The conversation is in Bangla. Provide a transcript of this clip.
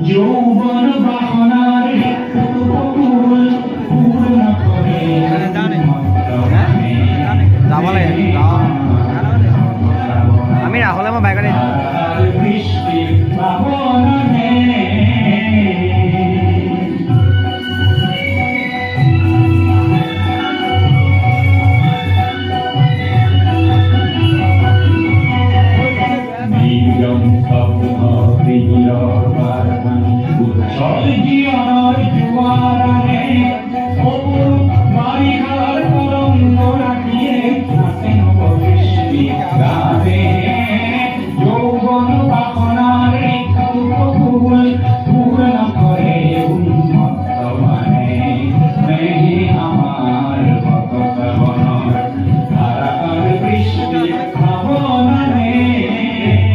যৌবন বাসনার ফুল পূর্ণ করে আমি রাহুলে মই বাইকত বৃষ্টির পাবনে নির্জন স্বপ্ন প্রিয়